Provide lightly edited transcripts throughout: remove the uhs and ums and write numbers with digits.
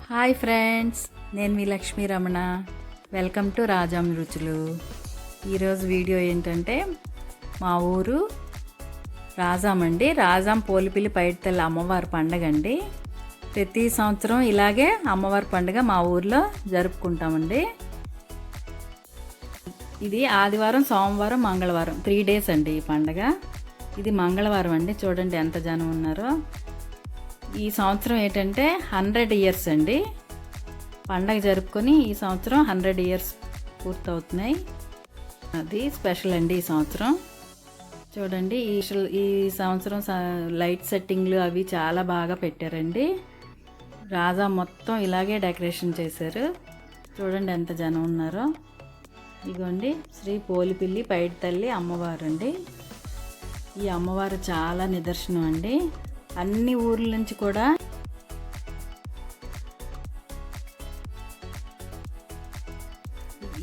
Hi friends, నేను మీ Lakshmi Ramana. Welcome to Rajam రుచులు. ఈరోజు వీడియో ఏంటంటే మా ఊరు రాజాం అండి. రాజాం పోలిపిల్లి పైడితల్లి అమ్మవారి పండగ అండి. ప్రతి సంవత్సరం ఇలాగే అమ్మవారి పండుగ మా ఊర్లో జరుపుకుంటామండి. ఇది ఆదివారం, సోమవారం, మంగళవారం 3 days అండి ఈ పండగ. ఇది మంగళవారం అండి. చూడండి ఎంత జనం ఉన్నారో. ఈ సంవత్సరం ఏంటంటే 100 years అండి పండగ జరుపుకొని. ఈ సంవత్సరం 100 years పూర్తవుతున్నాయి. అది స్పెషల్ అండి ఈ సంవత్సరం. చూడండి ఈ సంవత్సరం లైట్ సెట్టింగ్లు అవి చాలా బాగా పెట్టారండి. రాజా మొత్తం ఇలాగే డెకరేషన్ చేశారు. చూడండి ఎంత జనం ఉన్నారో. ఇదిగోండి శ్రీ పోలిపిల్లి పైడితల్లి అమ్మవారు అండి. ఈ అమ్మవారు చాలా నిదర్శనం అండి. అన్ని ఊర్ల నుంచి కూడా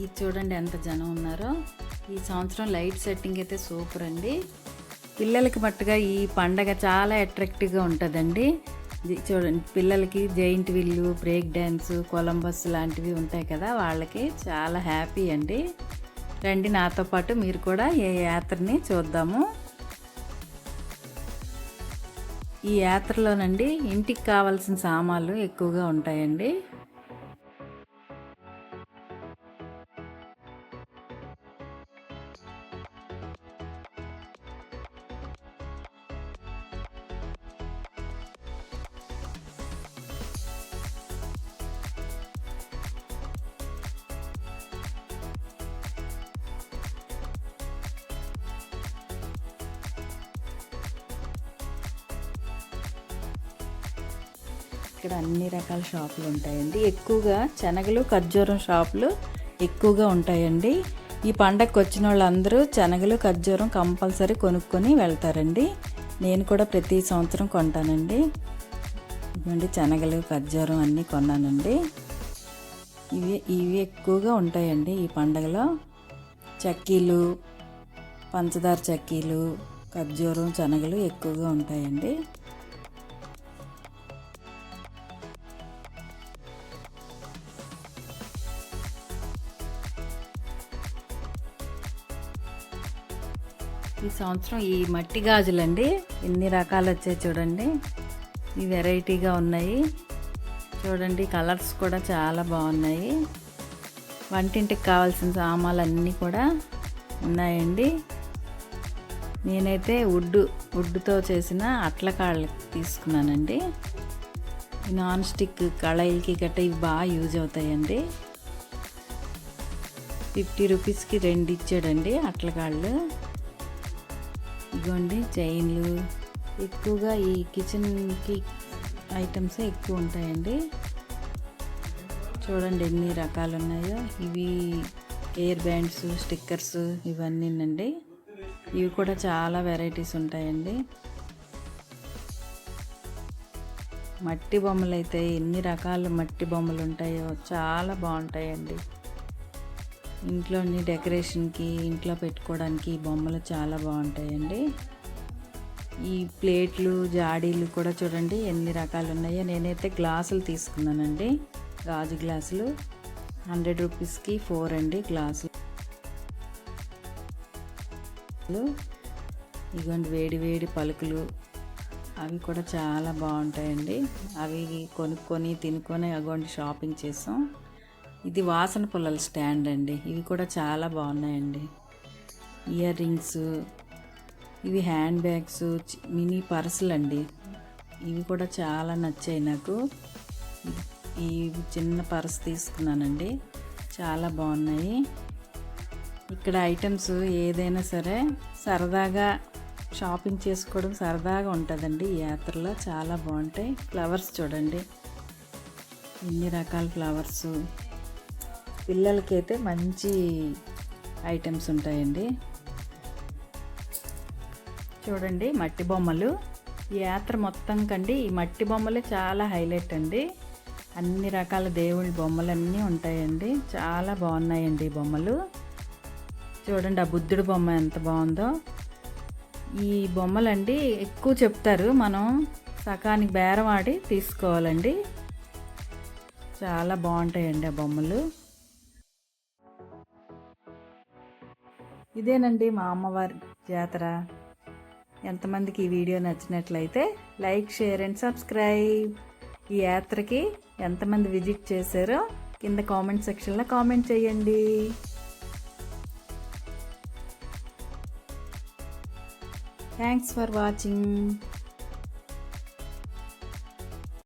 ఇది చూడండి ఎంత జనం ఉన్నారో. ఈ సంవత్సరం లైట్ సెట్టింగ్ అయితే సూపర్ అండి. పిల్లలకి మట్టుగా ఈ పండగ చాలా అట్రాక్టివ్గా ఉంటుందండి. చూడండి, పిల్లలకి giant wheel, break dance, Columbus లాంటివి ఉంటాయి కదా, వాళ్ళకి చాలా హ్యాపీ అండి. రండి నాతో పాటు మీరు కూడా ఈ యాత్రని చూద్దాము. ఈ యాత్రలోనండి ఇంటికి కావాల్సిన సామాన్లు ఎక్కువగా ఉంటాయండి. ఇక్కడ అన్ని రకాల షాపులు ఉంటాయండి. ఎక్కువగా శనగలు, ఖర్జూరం షాపులు ఎక్కువగా ఉంటాయండి. ఈ పండగకి వచ్చిన వాళ్ళందరూ శనగలు, ఖర్జూరం కంపల్సరీ కొనుక్కొని వెళ్తారండి. నేను కూడా ప్రతి సంవత్సరం కొంటానండి. ఇవ్వండి శనగలు, ఖర్జూరం అన్నీ కొన్నానండి. ఇవి ఎక్కువగా ఉంటాయండి ఈ పండగలో. చక్కీలు, పంచదార చక్కీలు, ఖర్జూరం, శనగలు ఎక్కువగా ఉంటాయండి. ఈ సంవత్సరం ఈ మట్టి గాజులండి ఎన్ని రకాలు వచ్చాయి చూడండి. ఈ వెరైటీగా ఉన్నాయి చూడండి. కలర్స్ కూడా చాలా బాగున్నాయి. వంటింటికి కావాల్సిన సామాన్లు అన్నీ కూడా ఉన్నాయండి. నేనైతే వుడ్తో చేసిన అట్లకాళ్ళు తీసుకున్నానండి. నాన్ స్టిక్ కళాయిలకి గట్ట ఇవి బాగా యూజ్ అవుతాయండి. 50 రూపీస్కి 2 ఇచ్చాడండి అట్లకాళ్ళు. ఇదిగోండి చైన్లు. ఎక్కువగా ఈ కిచెన్కి ఐటమ్స్ ఎక్కువ ఉంటాయండి. చూడండి ఎన్ని రకాలు ఉన్నాయో. ఇవి ఎయిర్ బ్యాండ్స్, స్టిక్కర్స్ ఇవన్నీనండి. ఇవి కూడా చాలా వెరైటీస్ ఉంటాయండి. మట్టి బొమ్మలు అయితే ఎన్ని రకాల మట్టి బొమ్మలు ఉంటాయో, చాలా బాగుంటాయండి. ఇంట్లోని డెకరేషన్కి, ఇంట్లో పెట్టుకోవడానికి ఈ బొమ్మలు చాలా బాగుంటాయండి. ఈ ప్లేట్లు, జాడీలు కూడా చూడండి ఎన్ని రకాలు ఉన్నాయో. నేనైతే గ్లాసులు తీసుకున్నానండి, గాజు గ్లాసులు. 100 రూపీస్కి 4 అండి గ్లాసులు. ఇదిగోండి వేడి వేడి పలుకులు, అవి కూడా చాలా బాగుంటాయండి. అవి కొనుక్కొని తినుకొని అగోండి షాపింగ్ చేసాం. ఇది వాసన పుల్లల స్టాండ్ అండి. ఇవి కూడా చాలా బాగున్నాయండి. ఇయర్ రింగ్స్, ఇవి హ్యాండ్ బ్యాగ్స్, మినీ పర్సులు అండి. ఇవి కూడా చాలా నచ్చాయి నాకు. ఈ చిన్న పర్స్ తీసుకున్నానండి, చాలా బాగున్నాయి. ఇక్కడ ఐటమ్స్ ఏదైనా సరే సరదాగా షాపింగ్ చేసుకోవడం సరదాగా ఉంటుందండి. ఈ యాత్రలో చాలా బాగుంటాయి. ఫ్లవర్స్ చూడండి ఎన్ని రకాల ఫ్లవర్స్. పిల్లలకైతే మంచి ఐటమ్స్ ఉంటాయండి. చూడండి మట్టి బొమ్మలు. ఈ యాత్ర మొత్తం కండి ఈ మట్టి బొమ్మలే చాలా హైలైట్ అండి. అన్ని రకాల దేవుళ్ళ బొమ్మలన్నీ ఉంటాయండి. చాలా బాగున్నాయండి ఈ బొమ్మలు. చూడండి ఆ బుద్ధుడి బొమ్మ ఎంత బాగుందో. ఈ బొమ్మలండి ఎక్కువ చెప్తారు, మనం సకానికి బేరం ఆడి తీసుకోవాలండి. చాలా బాగుంటాయండి ఆ బొమ్మలు. ఇదేనండి మా అమ్మవారి జాతర. ఎంతమందికి ఈ వీడియో నచ్చినట్లయితే లైక్, షేర్ అండ్ సబ్స్క్రైబ్. ఈ యాత్రకి ఎంతమంది విజిట్ చేశారో కింద కామెంట్ సెక్షన్లో కామెంట్ చేయండి. Thanks for watching.